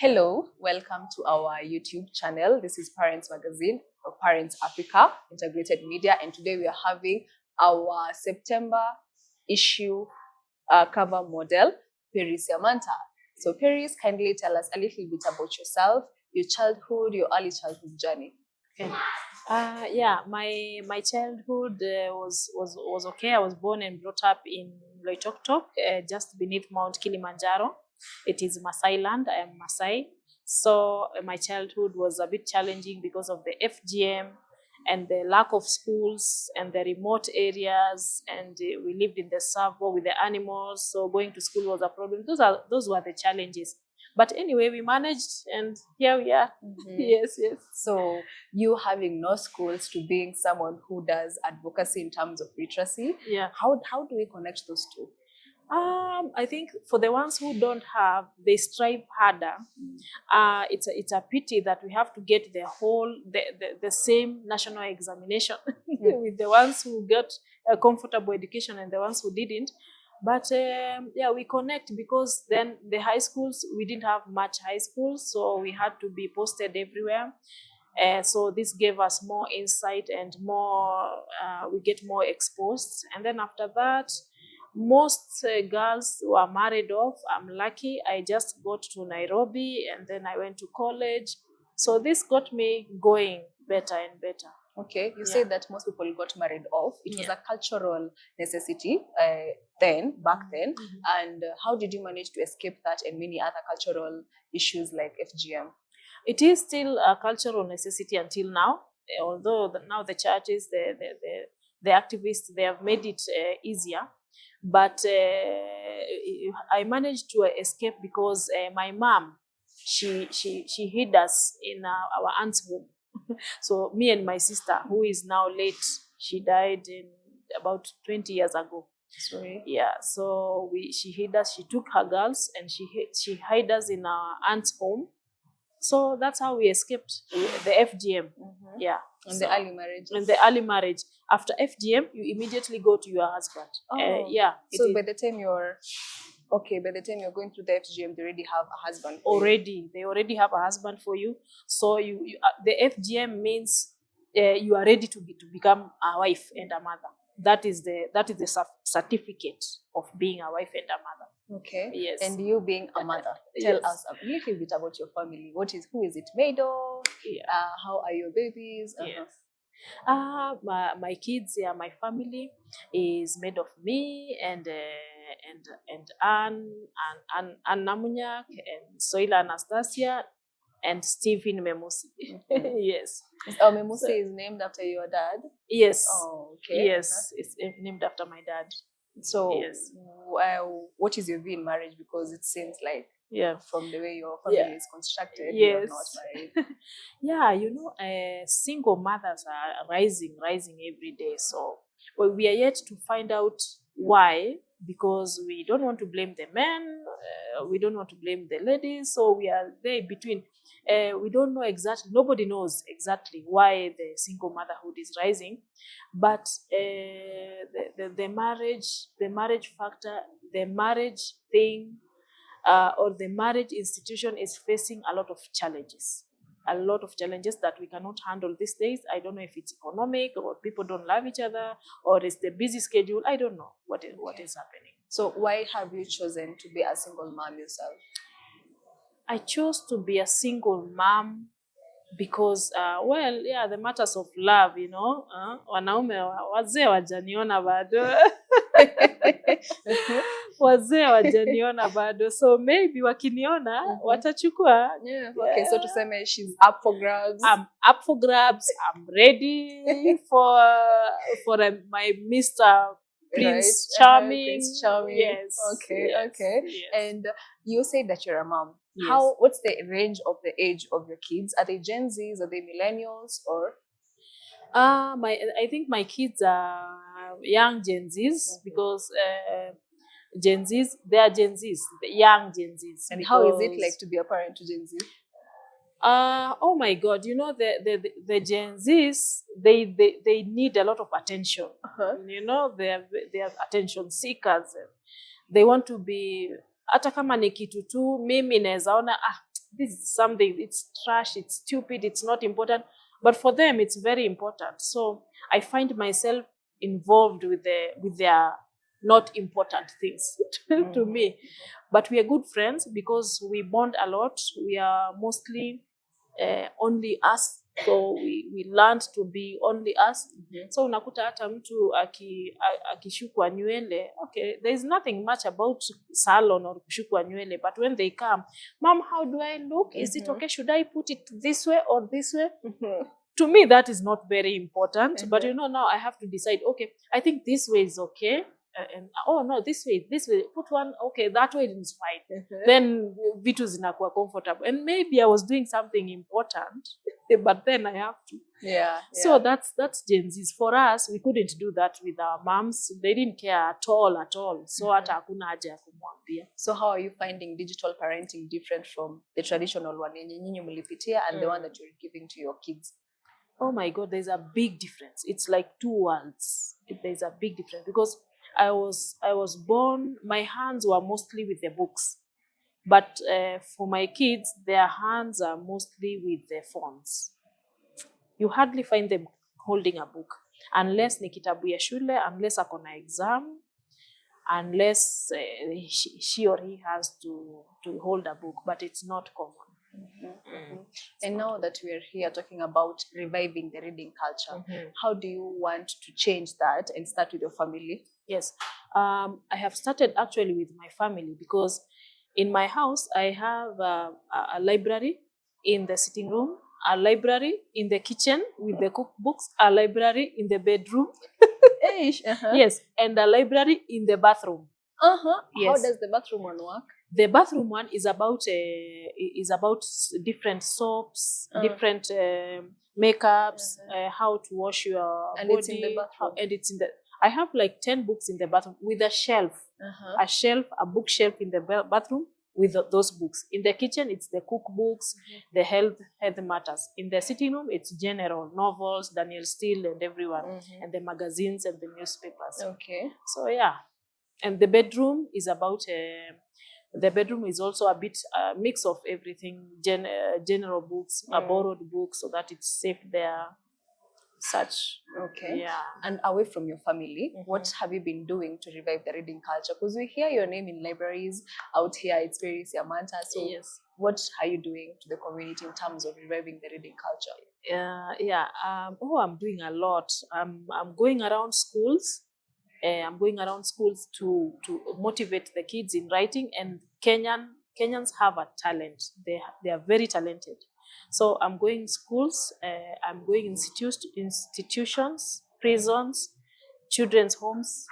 Hello, welcome to our YouTube channel. This is Parents Magazine, or Parents Africa, Integrated Media, and today we are having our September issue cover model, Peris Siamanta. So Peris, kindly tell us a little bit about yourself, your childhood, your early childhood journey. Okay. My childhood was okay. I was born and brought up in Loitoktok, just beneath Mount Kilimanjaro. It is Maasai land. I am Maasai. So my childhood was a bit challenging because of the FGM and the lack of schools and the remote areas. And we lived in the savo with the animals. So going to school was a problem. Those were the challenges. But anyway, we managed, and here we are. Mm-hmm. Yes. So you having no schools to being someone who does advocacy in terms of literacy, Yeah. how do we connect those two? I think for the ones who don't have, they strive harder. It's a pity that we have to get the same national examination with the ones who got a comfortable education and the ones who didn't. But we connect because then the high schools, we didn't have much high schools, so we had to be posted everywhere. So this gave us more insight and we get more exposed. And then after that, most girls were married off. I'm lucky. I just got to Nairobi and then I went to college. So this got me going better and better. Okay, you say that most people got married off. It was a cultural necessity back then. And how did you manage to escape that and many other cultural issues like FGM? It is still a cultural necessity until now, although now the churches, the activists, they have made it easier. But I managed to escape because my mom, she hid us in our aunt's home. So me and my sister, who is now late, she died in about 20 years ago. Sorry. Yeah, so she hid us. She took her girls and she hid us in our aunt's home. So that's how we escaped the FGM. Mm-hmm. Yeah. And the early marriage. And the early marriage. After FGM, you immediately go to your husband. So by the time you're going through the FGM, they already have a husband. They already have a husband for you. So the FGM means you are ready to become a wife and a mother. That is the certificate of being a wife and a mother. Okay. Yes. And you being a mother, tell us a little bit about your family. Who is it made of? Yeah. How are your babies? Yes. My kids, my family is made of me and Anne Namunyak and Soila Anastasia and Stephen Memusi. Mm-hmm. Yes. Oh, Memusi is named after your dad? Yes. Oh, okay. Yes, it's named after my dad. So, yes. What is your view in marriage? Because it seems like, from the way your family is constructed, you're not married. Single mothers are rising every day. So, we are yet to find out why, because we don't want to blame the men, we don't want to blame the ladies. So we are there between. We don't know exactly. Nobody knows exactly why the single motherhood is rising, but the marriage factor, the marriage thing, or the marriage institution is facing a lot of challenges. A lot of challenges that we cannot handle these days. I don't know if it's economic or people don't love each other or it's the busy schedule. I don't know what is happening. So why have you chosen to be a single mom yourself? I chose to be a single mom because, the matters of love, wanaume wazee wajaniona bado. Wazee wajaniona bado, so maybe wakiniona watachukua. Okay, so to say she's up for grabs. I'm up for grabs. I'm ready for my Mr. Prince Charming. Prince Charming. Yes. Okay. Yes. And you say that you're a mom. Yes. What's the range of the age of your kids? Are they Gen Zs? Are they millennials? Or I think my kids are young Gen Zs because Gen Zs, they are Gen Zs, the young Gen Zs. And how is it like to be a parent to Gen Z? Oh my God, the Gen Zs, they need a lot of attention. They are attention seekers. They want to be, hata kama ni kitu tu, mimi nawezaona, is something, it's trash, it's stupid, it's not important. But for them, it's very important. So I find myself involved with their not important things to me. But we are good friends because we bond a lot. We are mostly only us, so we learned to be only us. So unakuta hata mtu akishukwa nywele, okay, there is nothing much about salon or kushukwa nywele, but when they come, mom, how do I look? Is it okay? Should I put it this way or this way? To me, that is not very important. But now I have to decide, okay, I think this way is okay. And oh no, this way, put one, okay, that way is fine. Then vitu zinakuwa comfortable, and maybe I was doing something important but then I have to. So that's Gen Z's. For us, we couldn't do that with our moms. They didn't care at all. So hata hakuna haja ya kumwambia. So how are you finding digital parenting different from the traditional one yenye nyinyi mlipitia and the one that you're giving to your kids? Oh my God, there's a big difference. It's like two worlds. There's a big difference because I was born, my hands were mostly with the books. But for my kids, their hands are mostly with the phones. You hardly find them holding a book. Unless ni kitabu ya shule, unless ako na exam, unless she or he has to hold a book. But it's not common. And now that we are here talking about reviving the reading culture, how do you want to change that and start with your family? Yes, I have started actually with my family because in my house I have a library in the sitting room, a library in the kitchen with the cookbooks, a library in the bedroom. Yes, and a library in the bathroom. Yes. How does the bathroom one work? The bathroom one is about different soaps, different makeups, how to wash your body. It's in the bathroom. And it's in the. I have like 10 books in the bathroom with a shelf, a bookshelf in the bathroom with those books. In the kitchen, it's the cookbooks, the health matters. In the sitting room, it's general novels, Daniel Steele and everyone, and the magazines and the newspapers. Okay. So yeah, and the bedroom is about. The bedroom is also a bit mix of everything, general books, borrowed books, so that it's safe there. Such. Okay. Yeah. And away from your family, what have you been doing to revive the reading culture? Because we hear your name in libraries out here. It's Peris, Siamanta. So yes. What are you doing to the community in terms of reviving the reading culture? I'm doing a lot. I'm going around schools. I'm going around schools to motivate the kids in writing. And Kenyans have a talent. They are very talented. So I'm going schools, I'm going institutions, prisons, children's homes,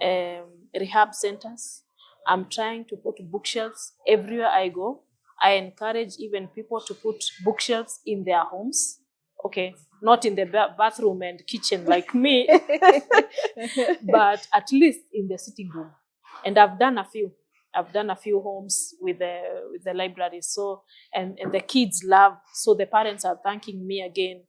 rehab centers. I'm trying to put bookshelves everywhere I go. I encourage even people to put bookshelves in their homes. Okay, not in the bathroom and kitchen like me, but at least in the sitting room. And I've done a few homes with the library. So and the kids love. So the parents are thanking me again.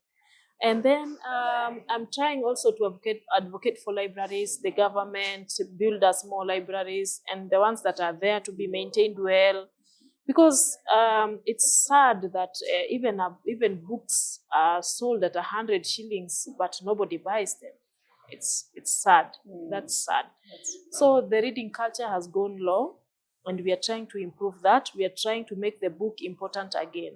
And then I'm trying also to advocate for libraries, the government, build us more libraries, and the ones that are there to be maintained well. Because it's sad that even books are sold at 100 shillings, but nobody buys them. It's sad. That's sad. So the reading culture has gone low, and we are trying to improve that. We are trying to make the book important again.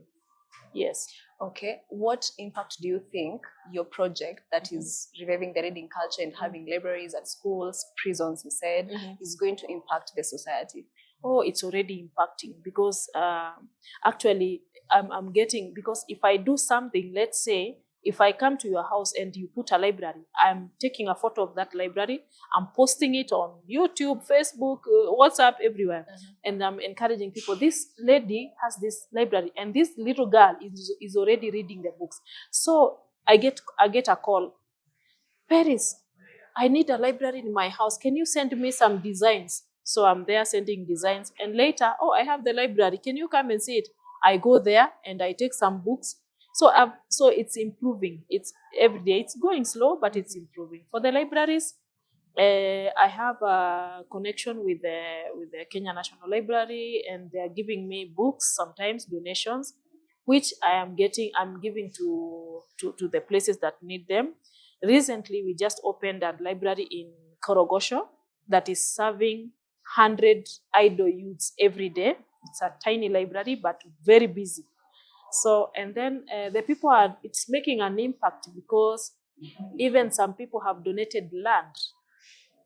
Yes. Okay. What impact do you think your project that is reviving the reading culture and having libraries at schools, prisons, you said, is going to impact the society? Oh, it's already impacting because actually I'm getting, because if I do something, let's say, if I come to your house and you put a library, I'm taking a photo of that library, I'm posting it on YouTube, Facebook, WhatsApp, everywhere. And I'm encouraging people, this lady has this library and this little girl is already reading the books. So I get a call, Peris, I need a library in my house. Can you send me some designs? So I'm there sending designs. And later, I have the library. Can you come and see it? I go there and I take some books. So it's improving. It's every day. It's going slow, but it's improving. For the libraries, I have a connection with the Kenya National Library, and they are giving me books, sometimes donations, which I'm giving to the places that need them. Recently, we just opened a library in Korogosho that is serving 100 idle youths every day. It's a tiny library, but very busy. So, and then the people it's making an impact, because even some people have donated land,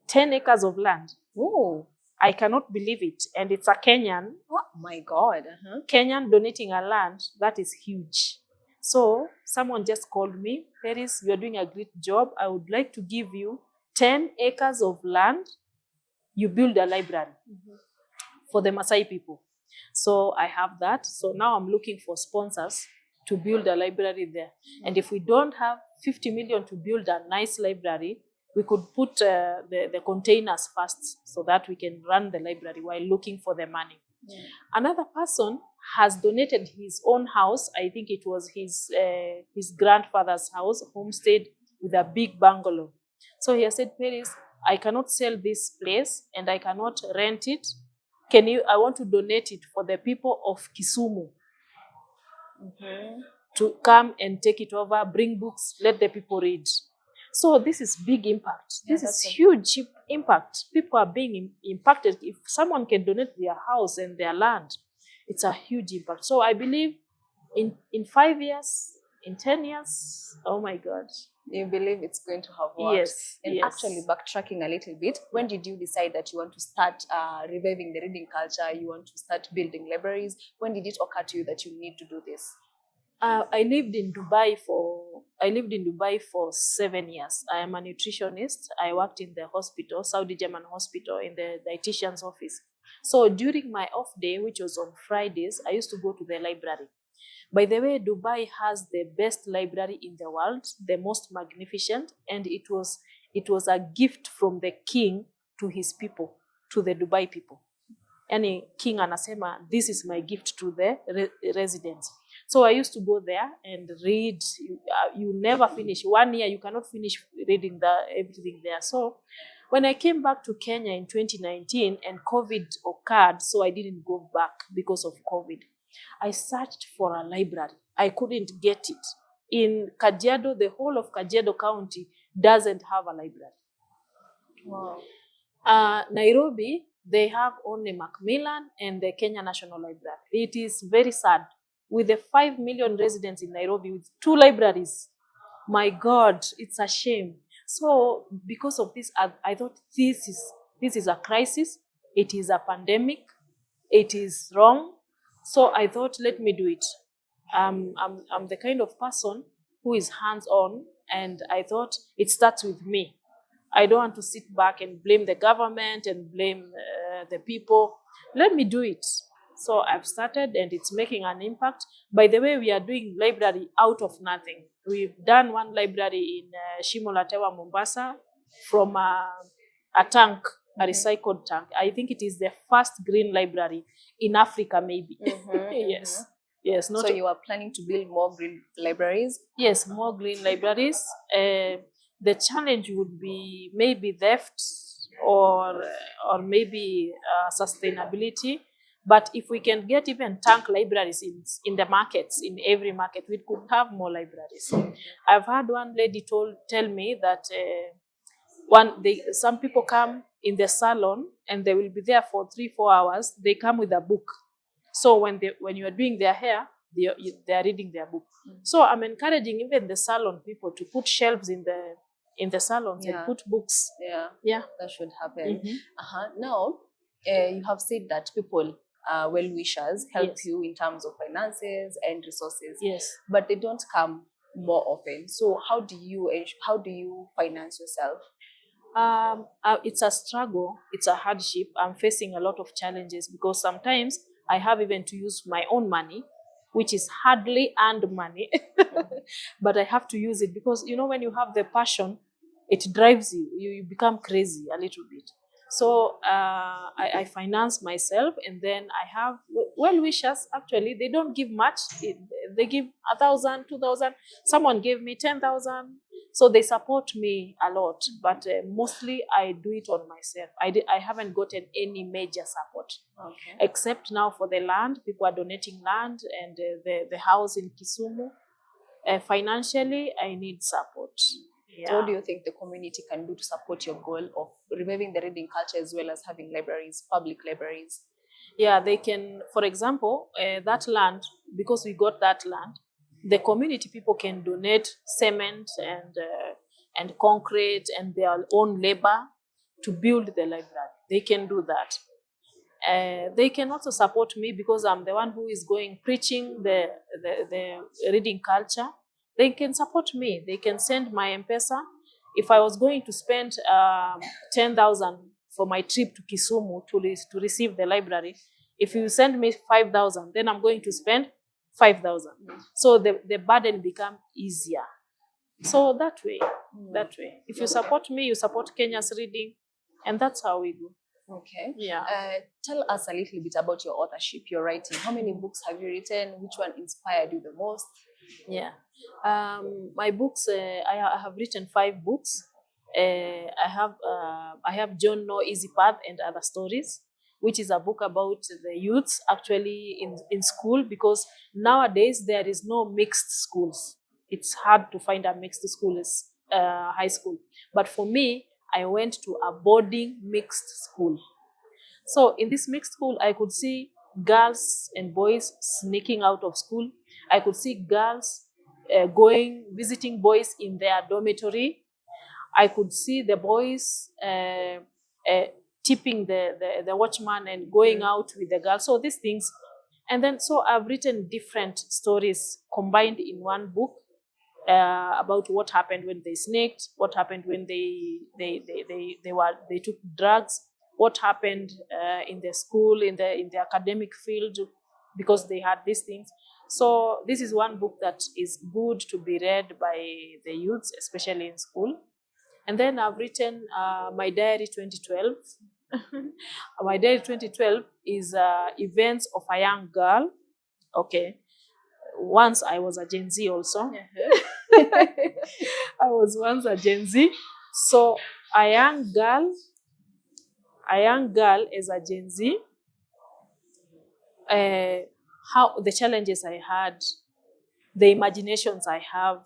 10 acres of land. Oh, I cannot believe it. And it's a Kenyan. oh my God. Kenyan donating a land, that is huge. So someone just called me, Peris, you are doing a great job. I would like to give you 10 acres of land. You build a library for the Maasai people. So I have that. So now I'm looking for sponsors to build a library there. And if we don't have 50 million to build a nice library, we could put the containers first, so that we can run the library while looking for the money. Another person has donated his own house. I think it was his grandfather's house, homestead, with a big bungalow. So he has said, Peris, I cannot sell this place and I cannot rent it. I want to donate it for the people of Kisumu to come and take it over, bring books, let the people read. So this is big impact. This is huge impact. People are being impacted. If someone can donate their house and their land, it's a huge impact. So I believe in 5 years, in 10 years, oh my God. You believe it's going to have worked? Yes. And yes. actually, backtracking a little bit, when did you decide that you want to start reviving the reading culture? You want to start building libraries? When did it occur to you that you need to do this? I lived in Dubai for 7 years. I am a nutritionist. I worked in the hospital, Saudi German hospital, in the dietitian's office. So during my off day, which was on Fridays, I used to go to the library. By the way, Dubai has the best library in the world, the most magnificent, and it was a gift from the king to his people, to the Dubai people. Yani king anasema, this is my gift to the residents. So I used to go there and read. You never finish. 1 year, you cannot finish reading everything there. So when I came back to Kenya in 2019 and COVID occurred, so I didn't go back because of COVID. I searched for a library. I couldn't get it. In Kajiado, the whole of Kajiado County doesn't have a library. Wow. Nairobi, they have only Macmillan and the Kenya National Library. It is very sad. With the 5 million residents in Nairobi, with 2 libraries, my God, it's a shame. So because of this, I thought this is a crisis. It is a pandemic. It is wrong. So I thought, let me do it. I'm the kind of person who is hands-on, and I thought it starts with me. I don't want to sit back and blame the government and blame the people. Let me do it. So I've started, and it's making an impact. By the way, we are doing library out of nothing. We've done one library in Shimolatewa, Mombasa, from a tank, a recycled tank. I think it is the first green library in Africa, maybe. Yes. Yes. So you are planning to build more green libraries? Yes, more green libraries. The challenge would be maybe theft or maybe sustainability. But if we can get even tank libraries in the markets, in every market, we could have more libraries. I've had one lady tell me that some people come in the salon and they will be there for 3-4 hours. They come with a book. So when you are doing their hair, they are reading their book. So I'm encouraging even the salon people to put shelves in the salons and put books. Yeah, that should happen. Now, you have said that people, well-wishers, help you in terms of finances and resources. Yes, but they don't come more often. So how do you finance yourself? It's a struggle. It's a hardship. I'm facing a lot of challenges because sometimes I have even to use my own money, which is hardly earned money, but I have to use it because, when you have the passion, it drives you. You become crazy a little bit. So I finance myself, and then I have well-wishers. Actually, they don't give much. They give 1,000, 2,000. Someone gave me 10,000. So they support me a lot, but mostly I do it on myself. I haven't gotten any major support. Okay. Except now for the land, people are donating land and the house in Kisumu. Financially, I need support. Yeah. So what do you think the community can do to support your goal of reviving the reading culture as well as having libraries, public libraries? Yeah, they can, for example, that land, because we got that land, the community people can donate cement and concrete and their own labor to build the library. They can do that. They can also support me because I'm the one who is going preaching the reading culture. They can support me. They can send my M-Pesa. If I was going to spend 10,000 for my trip to Kisumu to receive the library, if you send me 5,000, then I'm going to spend 5,000. So the burden become easier. So that way. If you support me, you support Kenya's reading, and that's how we go. Okay. Yeah. Tell us a little bit about your authorship, your writing. How many books have you written? Which one inspired you the most? Yeah. My books, I have written 5 books. I have John No Easy Path and Other Stories, which is a book about the youths actually in school, because nowadays there is no mixed schools. It's hard to find a mixed school as high school. But for me, I went to a boarding mixed school. So in this mixed school, I could see girls and boys sneaking out of school. I could see girls visiting boys in their dormitory. I could see the boys tipping the watchman and going out with the girls. So these things. And then, so I've written different stories combined in one book. About what happened when they snaked, what happened when they took drugs, what happened in the school, in the academic field, because they had these things. So this is one book that is good to be read by the youths, especially in school. And then I've written my diary 2012. My diary 2012 is events of a young girl. Okay. Once I was a Gen Z also. I was once a Gen Z. So a young girl as a Gen Z, how the challenges I had, the imaginations I have,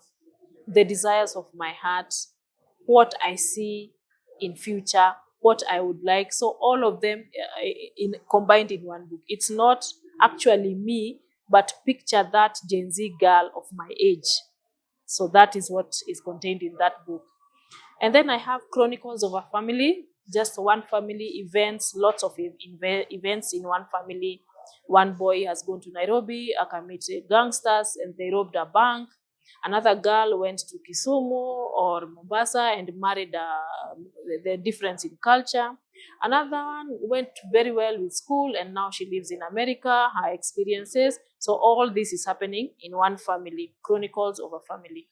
the desires of my heart, what I see in future, what I would like. So all of them combined in one book. It's not actually me, but picture that Gen Z girl of my age. So that is what is contained in that book. And then I have Chronicles of a Family, just one family, events, lots of events in one family. One boy has gone to Nairobi, committed gangsters, and they robbed a bank. Another girl went to Kisumu or Mombasa and married the difference in culture. Another one went very well with school and now she lives in America, her experiences. So all this is happening in one family, Chronicles of a Family.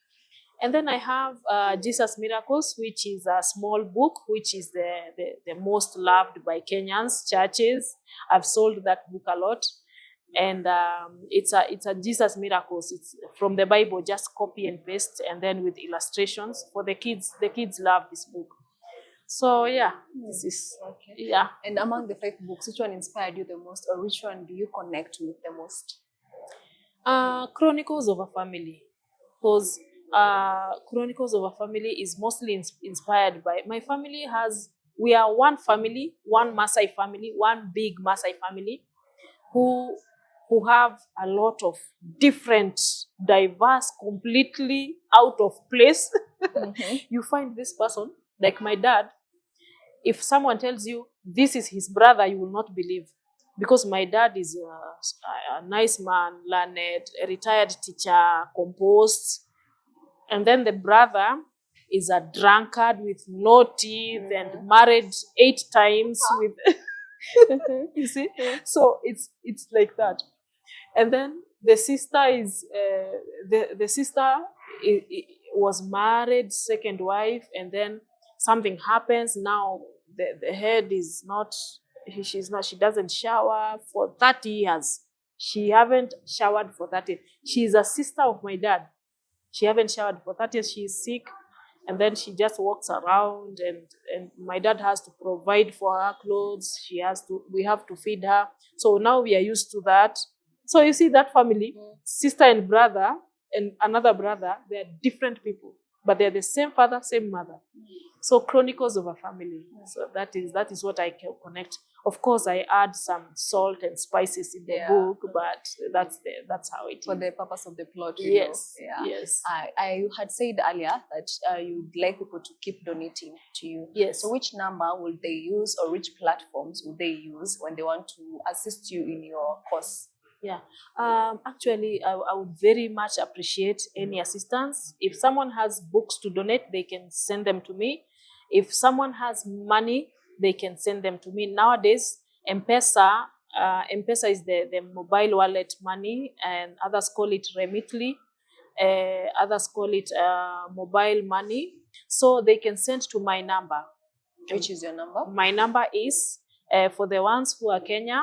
And then I have Jesus Miracles, which is a small book, which is the most loved by Kenyans, churches. I've sold that book a lot. And it's a Jesus Miracles. It's from the Bible, just copy and paste, and then with illustrations for the kids. The kids love this book. So yeah, this is okay. Yeah. And among the 5 books, which one inspired you the most, or which one do you connect with the most? Chronicles of a Family, because Chronicles of a Family is mostly inspired by my family. We are one family, one Maasai family, one big Maasai family, who have a lot of different, diverse, completely out of place. Mm-hmm. You find this person, like my dad, if someone tells you this is his brother, you will not believe. Because my dad is a nice man, learned, a retired teacher, composed. And then the brother is a drunkard with no teeth and married 8 times with... You see? So it's like that. And then the sister is the sister was married, second wife, and then something happens. Now the head is not, she doesn't shower for 30 years. She haven't showered for 30 years. She's a sister of my dad. She haven't showered for 30 years. She's sick. and then she just walks around, and my dad has to provide for her clothes. We have to feed her. So now we are used to that. So you see that family, sister and brother and another brother, they are different people, but they're the same father, same mother. So chronicles of a family. So that is what I can connect. Of course, I add some salt and spices in the book, but that's how it is. For the purpose of the plot. Yes. Yeah. Yes. I had said earlier that you'd like people to keep donating to you. Yes. So which number will they use, or which platforms will they use when they want to assist you in your course? Yeah. Actually, I would very much appreciate any assistance. If someone has books to donate, they can send them to me. If someone has money, they can send them to me. Nowadays, M-Pesa is the mobile wallet money, and others call it Remitly. Others call it mobile money. So they can send to my number. Which is your number? My number is, for the ones who are Kenya,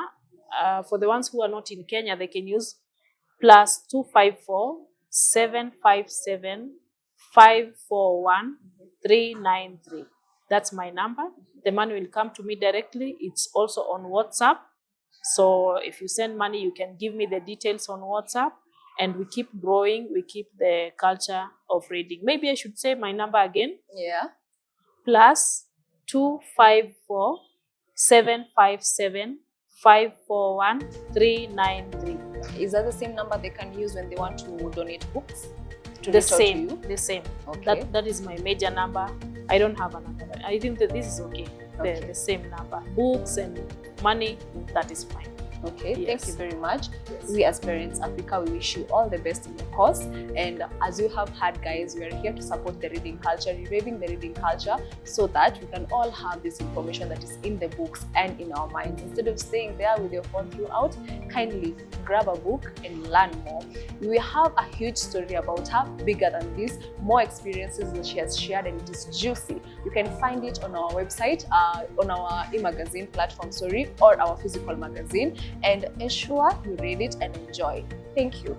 for the ones who are not in Kenya, they can use +254 757 541 393. That's my number. The money will come to me directly. It's also on WhatsApp. So if you send money, you can give me the details on WhatsApp, and we keep growing. We keep the culture of reading. Maybe I should say my number again. Yeah. +254 757 541 393. Is that the same number they can use when they want to donate books? The same. Okay. That is my major number. I don't have another. I think that this is okay. The same number. Books and money, that is fine. Okay, yes. Thank you very much. Yes. We as Parents Africa, we wish you all the best in your course. And as you have heard, guys, we are here to support the reading culture, reviving the reading culture, so that we can all have this information that is in the books and in our minds. Instead of staying there with your phone throughout, kindly grab a book and learn more. We have a huge story about her, bigger than this, more experiences that she has shared, and it is juicy. You can find it on our website, on our e-magazine platform, or our physical magazine. And ensure you read it and enjoy. Thank you.